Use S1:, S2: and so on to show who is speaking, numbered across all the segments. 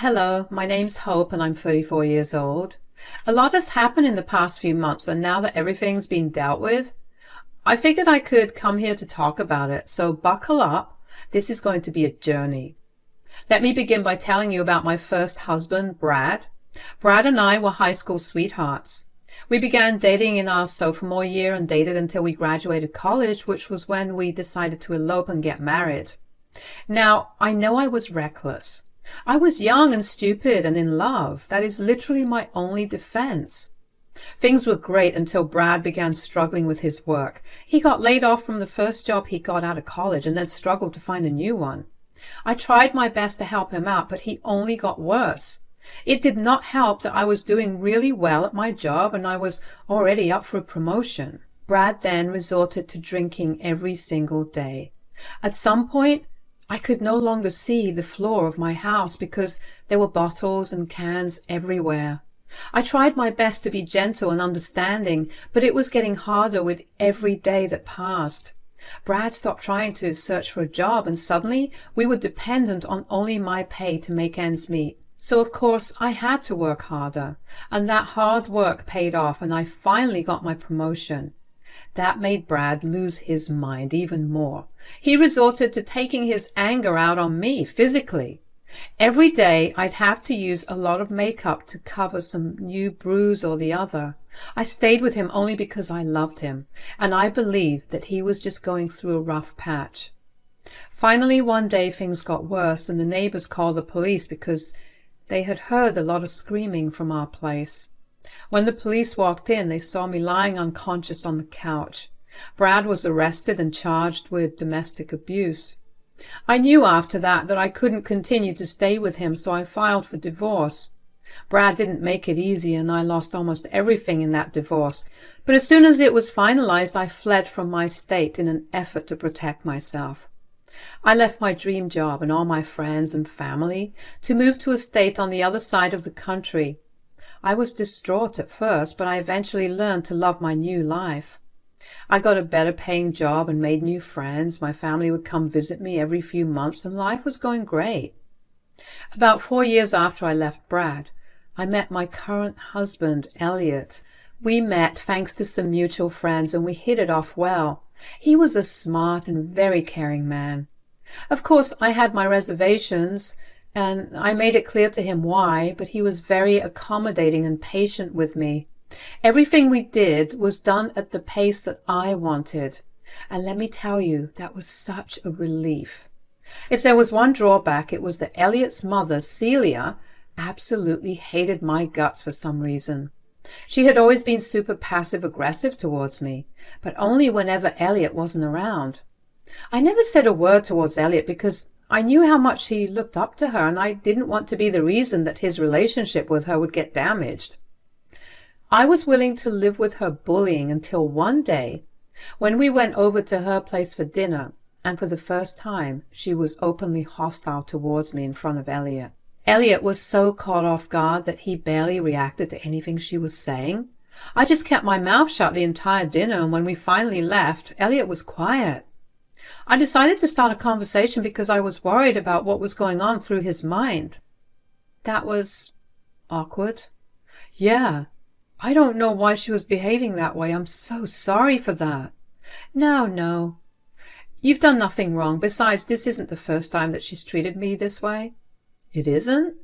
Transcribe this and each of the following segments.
S1: Hello, my name's Hope and I'm 34 years old. A lot has happened in the past few months, and now that everything's been dealt with, I figured I could come here to talk about it, so buckle up. This is going to be a journey. Let me begin by telling you about my first husband, Brad. Brad and I were high school sweethearts. We began dating in our sophomore year and dated until we graduated college, which was when we decided to elope and get married. Now, I know I was reckless. I was young and stupid and in love. That is literally my only defense. Things were great until Brad began struggling with his work. He got laid off from the first job he got out of college and then struggled to find a new one. I tried my best to help him out, but he only got worse. It did not help that I was doing really well at my job and I was already up for a promotion. Brad then resorted to drinking every single day. At some point, I could no longer see the floor of my house because there were bottles and cans everywhere. I tried my best to be gentle and understanding, but it was getting harder with every day that passed. Brad stopped trying to search for a job, and suddenly we were dependent on only my pay to make ends meet. So of course I had to work harder, and that hard work paid off, and I finally got my promotion. That made Brad lose his mind even more. He resorted to taking his anger out on me physically. Every day I'd have to use a lot of makeup to cover some new bruise or the other. I stayed with him only because I loved him, and I believed that he was just going through a rough patch. Finally, one day things got worse, and the neighbors called the police because they had heard a lot of screaming from our place. When the police walked in, they saw me lying unconscious on the couch. Brad was arrested and charged with domestic abuse. I knew after that I couldn't continue to stay with him, so I filed for divorce. Brad didn't make it easy, and I lost almost everything in that divorce. But as soon as it was finalized, I fled from my state in an effort to protect myself. I left my dream job and all my friends and family to move to a state on the other side of the country. I was distraught at first, but I eventually learned to love my new life. I got a better paying job and made new friends. My family would come visit me every few months, and life was going great. About 4 years after I left Brad, I met my current husband, Elliot. We met thanks to some mutual friends, and we hit it off well. He was a smart and very caring man. Of course, I had my reservations, and I made it clear to him why, but he was very accommodating and patient with me. Everything we did was done at the pace that I wanted, and let me tell you, that was such a relief. If there was one drawback, it was that Elliot's mother, Celia, absolutely hated my guts for some reason. She had always been super passive-aggressive towards me, but only whenever Elliot wasn't around. I never said a word towards Elliot because I knew how much he looked up to her, and I didn't want to be the reason that his relationship with her would get damaged. I was willing to live with her bullying until one day, when we went over to her place for dinner, and for the first time she was openly hostile towards me in front of Elliot. Elliot was so caught off guard that he barely reacted to anything she was saying. I just kept my mouth shut the entire dinner, and when we finally left, Elliot was quiet. I decided to start a conversation because I was worried about what was going on through his mind. That was awkward. Yeah, I don't know why she was behaving that way. I'm so sorry for that. No. You've done nothing wrong. Besides, this isn't the first time that she's treated me this way. It isn't?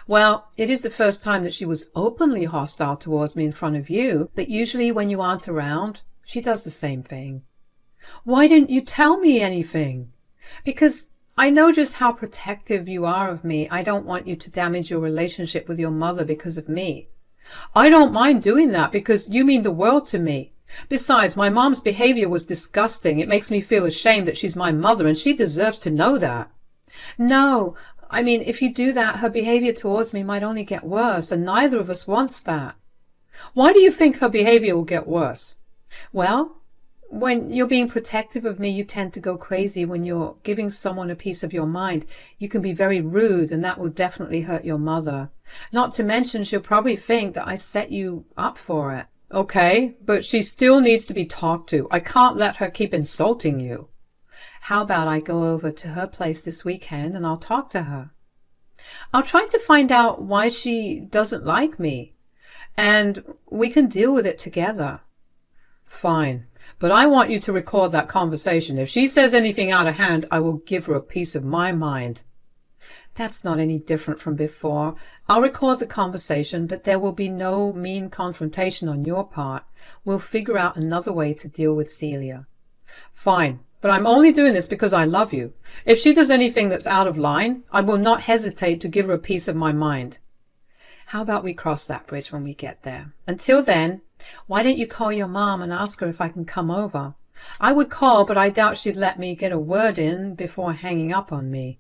S1: Well, it is the first time that she was openly hostile towards me in front of you, but usually when you aren't around, she does the same thing. Why didn't you tell me anything? Because I know just how protective you are of me. I don't want you to damage your relationship with your mother because of me. I don't mind doing that because you mean the world to me. Besides, my mom's behavior was disgusting. It makes me feel ashamed that she's my mother, and she deserves to know that. No, I mean, if you do that, her behavior towards me might only get worse, and neither of us wants that. Why do you think her behavior will get worse? Well, when you're being protective of me, you tend to go crazy. When you're giving someone a piece of your mind, you can be very rude, and that will definitely hurt your mother. Not to mention, she'll probably think that I set you up for it. Okay, but she still needs to be talked to. I can't let her keep insulting you. How about I go over to her place this weekend and I'll talk to her? I'll try to find out why she doesn't like me, and we can deal with it together. Fine, but I want you to record that conversation. If she says anything out of hand, I will give her a piece of my mind. That's not any different from before. I'll record the conversation, but there will be no mean confrontation on your part. We'll figure out another way to deal with Celia. Fine, but I'm only doing this because I love you. If she does anything that's out of line, I will not hesitate to give her a piece of my mind. How about we cross that bridge when we get there? Until then, why don't you call your mom and ask her if I can come over? I would call, but I doubt she'd let me get a word in before hanging up on me.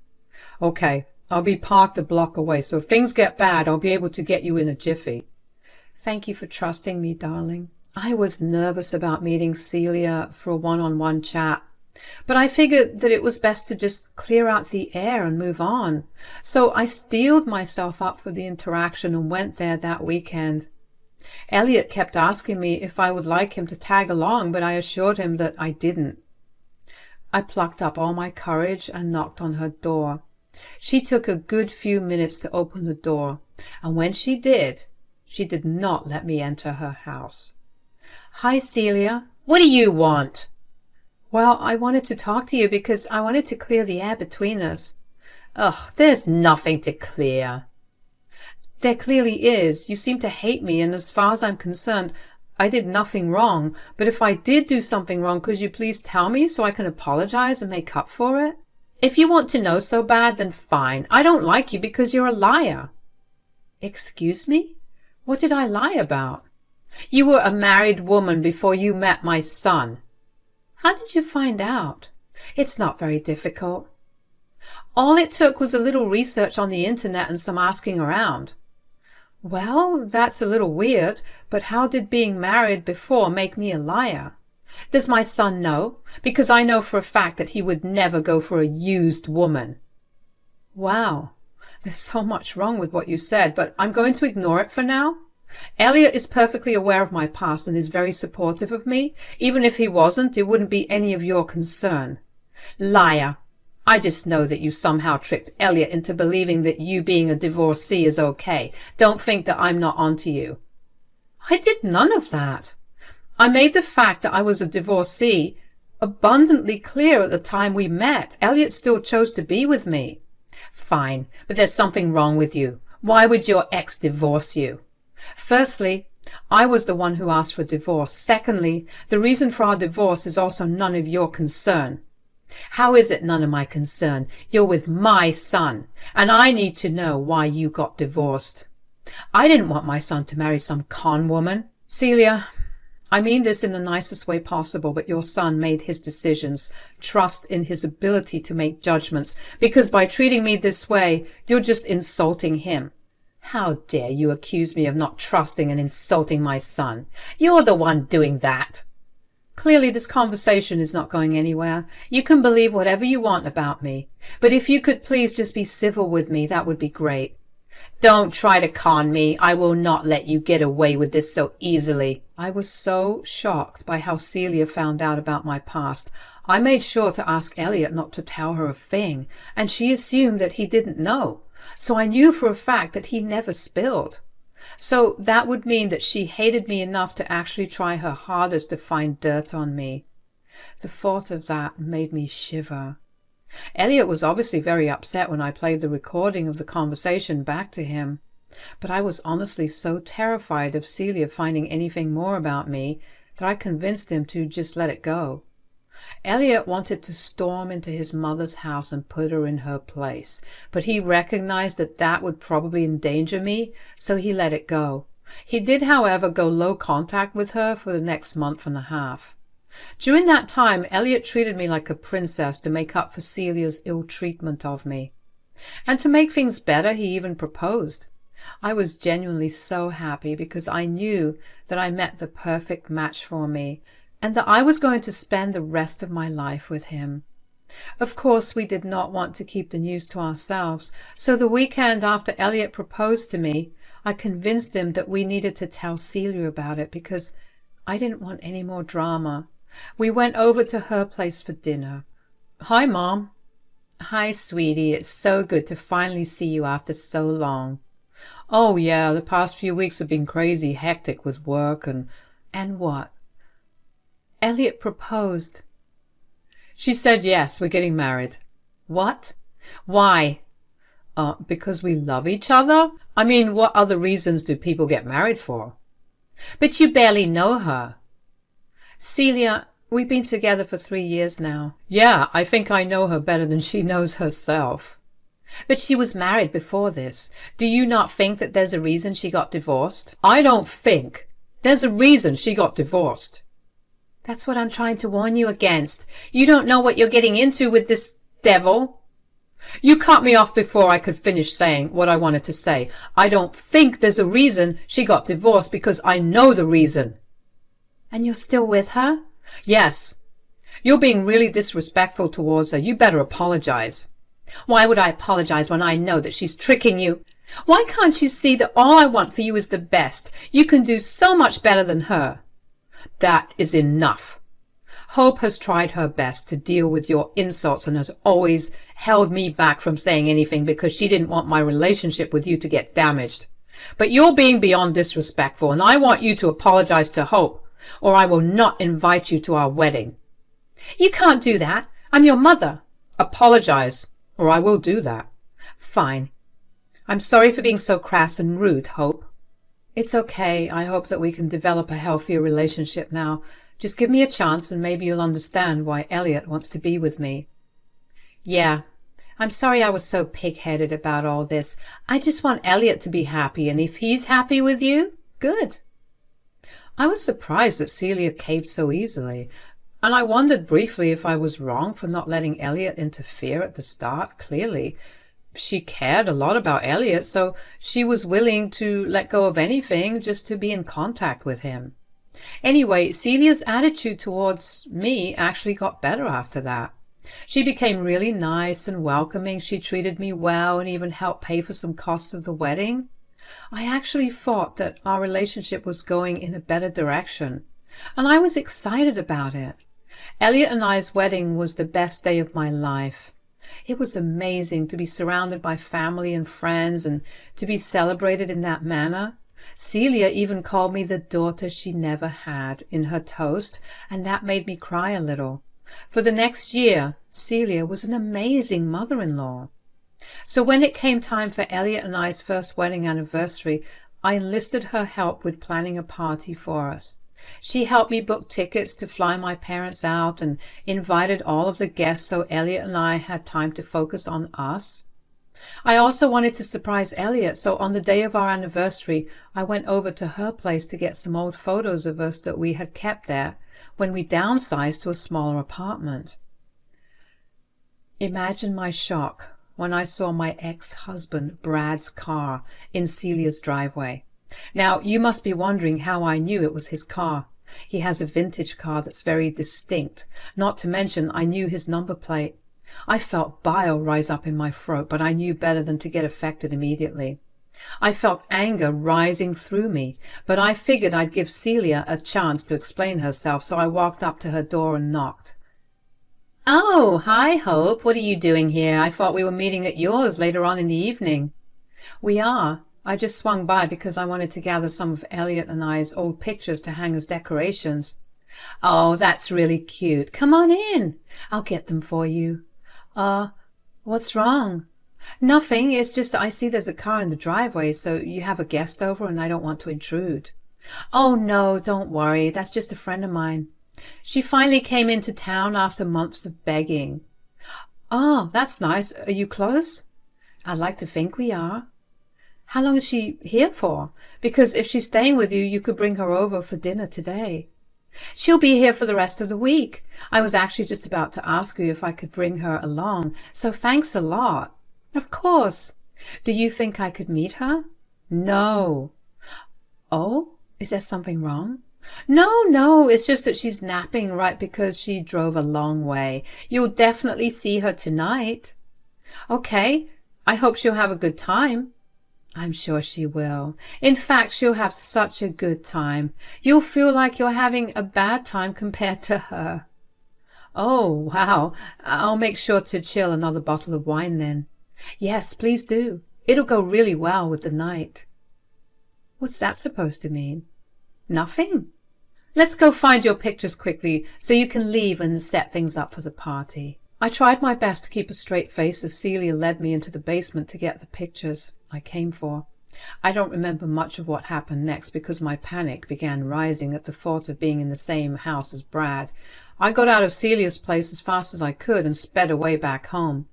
S1: Okay, I'll be parked a block away, so if things get bad, I'll be able to get you in a jiffy. Thank you for trusting me, darling. I was nervous about meeting Celia for a one-on-one chat, but I figured that it was best to just clear out the air and move on. So I steeled myself up for the interaction and went there that weekend. Elliot kept asking me if I would like him to tag along, but I assured him that I didn't. I plucked up all my courage and knocked on her door. She took a good few minutes to open the door, and when she did not let me enter her house. Hi, Celia. What do you want? Well, I wanted to talk to you because I wanted to clear the air between us. Ugh, there's nothing to clear. There clearly is. You seem to hate me, and as far as I'm concerned, I did nothing wrong. But if I did do something wrong, could you please tell me so I can apologize and make up for it? If you want to know so bad, then fine. I don't like you because you're a liar. Excuse me? What did I lie about? You were a married woman before you met my son. How did you find out? It's not very difficult. All it took was a little research on the internet and some asking around. Well, that's a little weird, but how did being married before make me a liar? Does my son know? Because I know for a fact that he would never go for a used woman. Wow, there's so much wrong with what you said, but I'm going to ignore it for now. Elliot is perfectly aware of my past and is very supportive of me. Even if he wasn't, it wouldn't be any of your concern. Liar. I just know that you somehow tricked Elliot into believing that you being a divorcee is okay. Don't think that I'm not onto you. I did none of that. I made the fact that I was a divorcee abundantly clear at the time we met. Elliot still chose to be with me. Fine, but there's something wrong with you. Why would your ex divorce you? Firstly, I was the one who asked for divorce. Secondly, the reason for our divorce is also none of your concern. How is it none of my concern? You're with my son, and I need to know why you got divorced. I didn't want my son to marry some con woman. Celia, I mean this in the nicest way possible, but your son made his decisions. Trust in his ability to make judgments, because by treating me this way, you're just insulting him. How dare you accuse me of not trusting and insulting my son? You're the one doing that. Clearly this conversation is not going anywhere. You can believe whatever you want about me, but if you could please just be civil with me, that would be great. Don't try to con me. I will not let you get away with this so easily. I was so shocked by how Celia found out about my past. I made sure to ask Elliot not to tell her a thing, and she assumed that he didn't know. So I knew for a fact that he never spilled. So that would mean that she hated me enough to actually try her hardest to find dirt on me. The thought of that made me shiver. Elliot was obviously very upset when I played the recording of the conversation back to him, but I was honestly so terrified of Celia finding anything more about me that I convinced him to just let it go. Elliot wanted to storm into his mother's house and put her in her place, but he recognized that that would probably endanger me, so he let it go. He did, however, go low contact with her for the next month and a half. During that time, Elliot treated me like a princess to make up for Celia's ill treatment of me. And to make things better, he even proposed. I was genuinely so happy because I knew that I met the perfect match for me, and that I was going to spend the rest of my life with him. Of course, we did not want to keep the news to ourselves, so the weekend after Elliot proposed to me, I convinced him that we needed to tell Celia about it because I didn't want any more drama. We went over to her place for dinner. Hi, Mom. Hi, sweetie. It's so good to finally see you after so long. Oh, yeah, the past few weeks have been crazy hectic with work and... And what? Elliot proposed. She said yes, we're getting married. What? Why? Because we love each other? I mean, what other reasons do people get married for? But you barely know her. Celia, we've been together for 3 years now. Yeah, I think I know her better than she knows herself. But she was married before this. Do you not think that there's a reason she got divorced? I don't think. There's a reason she got divorced. That's what I'm trying to warn you against. You don't know what you're getting into with this devil. You cut me off before I could finish saying what I wanted to say. I don't think there's a reason she got divorced because I know the reason. And you're still with her? Yes. You're being really disrespectful towards her. You better apologize. Why would I apologize when I know that she's tricking you? Why can't you see that all I want for you is the best? You can do so much better than her. That is enough. Hope has tried her best to deal with your insults and has always held me back from saying anything because she didn't want my relationship with you to get damaged. But you're being beyond disrespectful, and I want you to apologize to Hope, or I will not invite you to our wedding. You can't do that. I'm your mother. Apologize, or I will do that. Fine. I'm sorry for being so crass and rude, Hope. It's okay. I hope that we can develop a healthier relationship now. Just give me a chance and maybe you'll understand why Elliot wants to be with me. Yeah, I'm sorry I was so pig-headed about all this. I just want Elliot to be happy, and if he's happy with you, good. I was surprised that Celia caved so easily, and I wondered briefly if I was wrong for not letting Elliot interfere at the start. Clearly, she cared a lot about Elliot, so she was willing to let go of anything just to be in contact with him. Anyway, Celia's attitude towards me actually got better after that. She became really nice and welcoming. She treated me well and even helped pay for some costs of the wedding. I actually thought that our relationship was going in a better direction, and I was excited about it. Elliot and I's wedding was the best day of my life. It was amazing to be surrounded by family and friends and to be celebrated in that manner. Celia even called me the daughter she never had in her toast, and that made me cry a little. For the next year, Celia was an amazing mother-in-law. So when it came time for Elliot and I's first wedding anniversary, I enlisted her help with planning a party for us. She helped me book tickets to fly my parents out and invited all of the guests so Elliot and I had time to focus on us. I also wanted to surprise Elliot, so on the day of our anniversary, I went over to her place to get some old photos of us that we had kept there when we downsized to a smaller apartment. Imagine my shock when I saw my ex-husband Brad's car in Celia's driveway. Now, you must be wondering how I knew it was his car. He has a vintage car that's very distinct. Not to mention, I knew his number plate. I felt bile rise up in my throat, but I knew better than to get affected immediately. I felt anger rising through me, but I figured I'd give Celia a chance to explain herself, so I walked up to her door and knocked. Oh, hi, Hope. What are you doing here? I thought we were meeting at yours later on in the evening. We are. I just swung by because I wanted to gather some of Elliot and I's old pictures to hang as decorations. Oh, that's really cute. Come on in. I'll get them for you. What's wrong? Nothing. It's just I see there's a car in the driveway, so you have a guest over and I don't want to intrude. Oh, no, don't worry. That's just a friend of mine. She finally came into town after months of begging. Oh, that's nice. Are you close? I'd like to think we are. How long is she here for? Because if she's staying with you, you could bring her over for dinner today. She'll be here for the rest of the week. I was actually just about to ask you if I could bring her along, so thanks a lot. Of course. Do you think I could meet her? No. Oh, is there something wrong? No, it's just that she's napping right because she drove a long way. You'll definitely see her tonight. Okay, I hope she'll have a good time. I'm sure she will. In fact, she'll have such a good time. You'll feel like you're having a bad time compared to her. Oh, wow. I'll make sure to chill another bottle of wine then. Yes, please do. It'll go really well with the night. What's that supposed to mean? Nothing. Let's go find your pictures quickly so you can leave and set things up for the party. I tried my best to keep a straight face as Celia led me into the basement to get the pictures I came for. I don't remember much of what happened next because my panic began rising at the thought of being in the same house as Brad. I got out of Celia's place as fast as I could and sped away back home.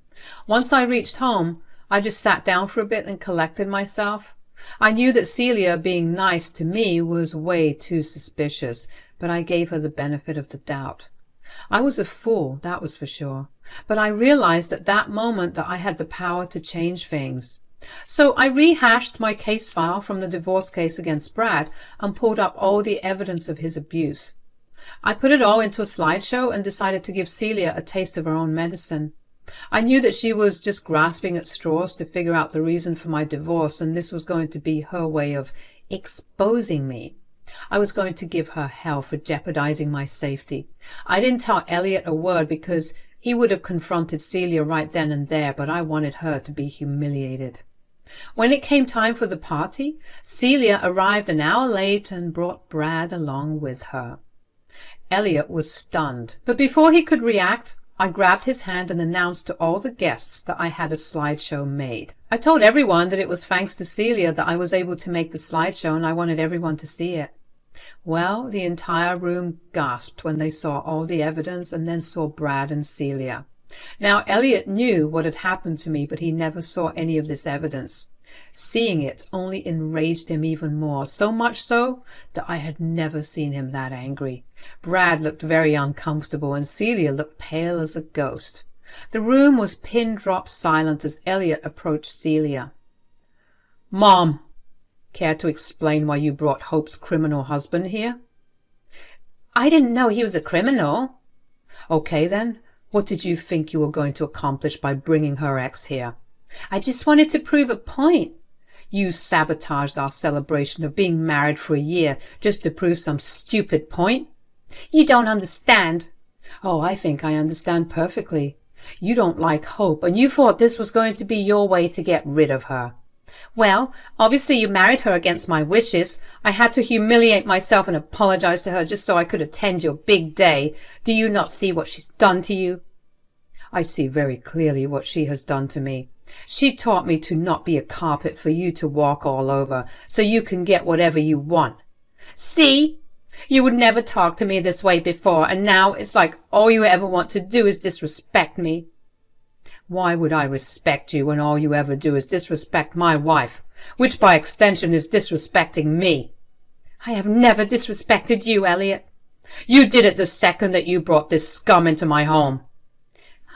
S1: Once I reached home, I just sat down for a bit and collected myself. I knew that Celia being nice to me was way too suspicious, but I gave her the benefit of the doubt. I was a fool, that was for sure, but I realized at that moment that I had the power to change things. So I rehashed my case file from the divorce case against Brad and pulled up all the evidence of his abuse. I put it all into a slideshow and decided to give Celia a taste of her own medicine. I knew that she was just grasping at straws to figure out the reason for my divorce, and this was going to be her way of exposing me. I was going to give her hell for jeopardizing my safety. I didn't tell Elliot a word because he would have confronted Celia right then and there, but I wanted her to be humiliated. When it came time for the party, Celia arrived an hour late and brought Brad along with her. Elliot was stunned, but before he could react, I grabbed his hand and announced to all the guests that I had a slideshow made. I told everyone that it was thanks to Celia that I was able to make the slideshow and I wanted everyone to see it. Well, the entire room gasped when they saw all the evidence and then saw Brad and Celia. Now, Elliot knew what had happened to me, but he never saw any of this evidence. Seeing it only enraged him even more, so much so that I had never seen him that angry. Brad looked very uncomfortable and Celia looked pale as a ghost. The room was pin-drop silent as Elliot approached Celia. "Mom, care to explain why you brought Hope's criminal husband here?" "I didn't know he was a criminal." "Okay then, what did you think you were going to accomplish by bringing her ex here?" "I just wanted to prove a point." "You sabotaged our celebration of being married for a year just to prove some stupid point?" "You don't understand." "Oh, I think I understand perfectly. You don't like Hope, and you thought this was going to be your way to get rid of her." "Well, obviously you married her against my wishes. I had to humiliate myself and apologize to her just so I could attend your big day. Do you not see what she's done to you?" "I see very clearly what she has done to me. She taught me to not be a carpet for you to walk all over, so you can get whatever you want." "See? You would never talk to me this way before, and now it's like all you ever want to do is disrespect me." "Why would I respect you when all you ever do is disrespect my wife, which by extension is disrespecting me?" "I have never disrespected you, Elliot." "You did it the second that you brought this scum into my home."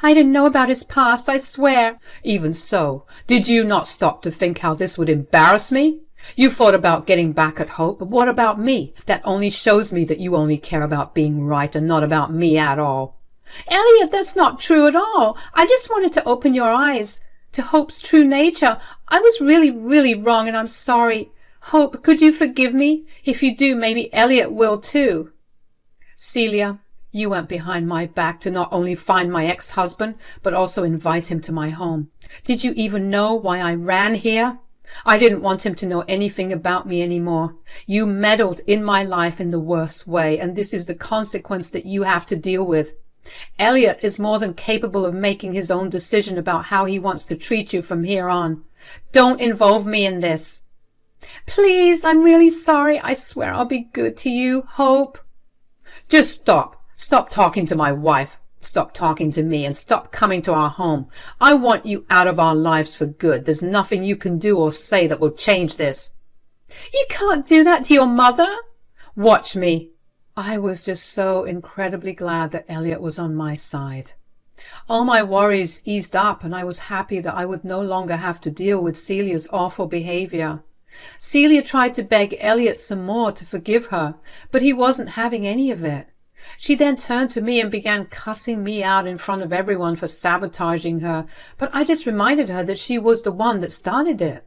S1: "I didn't know about his past, I swear." "Even so, did you not stop to think how this would embarrass me? You thought about getting back at Hope, but what about me? That only shows me that you only care about being right and not about me at all." "Elliot, that's not true at all. I just wanted to open your eyes to Hope's true nature. I was really wrong, and I'm sorry. Hope, could you forgive me? If you do, maybe Elliot will too." "Celia, you went behind my back to not only find my ex-husband, but also invite him to my home. Did you even know why I ran here? I didn't want him to know anything about me anymore. You meddled in my life in the worst way, and this is the consequence that you have to deal with. Elliot is more than capable of making his own decision about how he wants to treat you from here on. Don't involve me in this." "Please, I'm really sorry. I swear I'll be good to you, Hope." "Just stop. Stop talking to my wife. Stop talking to me and stop coming to our home. I want you out of our lives for good. There's nothing you can do or say that will change this." "You can't do that to your mother." "Watch me." I was just so incredibly glad that Elliot was on my side. All my worries eased up and I was happy that I would no longer have to deal with Celia's awful behavior. Celia tried to beg Elliot some more to forgive her, but he wasn't having any of it. She then turned to me and began cussing me out in front of everyone for sabotaging her, but I just reminded her that she was the one that started it.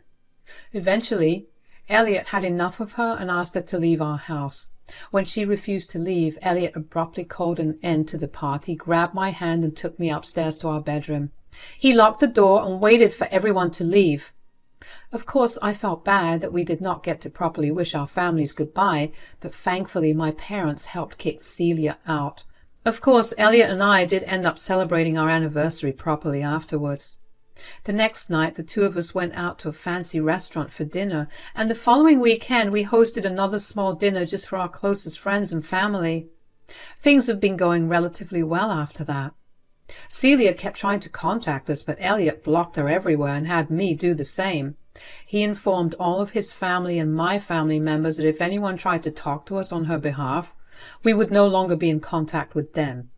S1: Eventually, Elliot had enough of her and asked her to leave our house. When she refused to leave, Elliot abruptly called an end to the party, grabbed my hand and took me upstairs to our bedroom. He locked the door and waited for everyone to leave. Of course, I felt bad that we did not get to properly wish our families goodbye, but thankfully my parents helped kick Celia out. Of course, Elliot and I did end up celebrating our anniversary properly afterwards. The next night, the two of us went out to a fancy restaurant for dinner, and the following weekend we hosted another small dinner just for our closest friends and family. Things have been going relatively well after that. Celia kept trying to contact us, but Elliot blocked her everywhere and had me do the same. He informed all of his family and my family members that if anyone tried to talk to us on her behalf, we would no longer be in contact with them.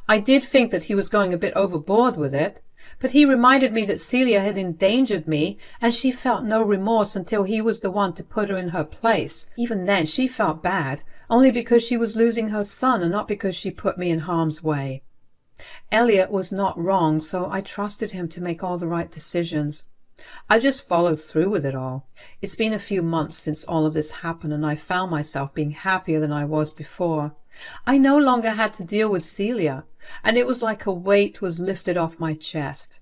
S1: I did think that he was going a bit overboard with it, but he reminded me that Celia had endangered me, and she felt no remorse until he was the one to put her in her place. Even then she felt bad, only because she was losing her son and not because she put me in harm's way. Elliot was not wrong, so I trusted him to make all the right decisions. I just followed through with it all. It's been a few months since all of this happened, and I found myself being happier than I was before. I no longer had to deal with Celia, and it was like a weight was lifted off my chest.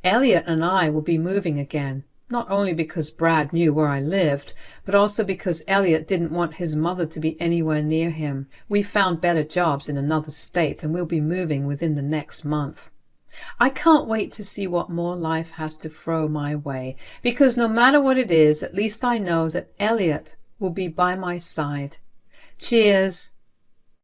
S1: Elliot and I will be moving again, not only because Brad knew where I lived, but also because Elliot didn't want his mother to be anywhere near him. We found better jobs in another state, and we'll be moving within the next month. I can't wait to see what more life has to throw my way, because no matter what it is, at least I know that Elliot will be by my side. Cheers!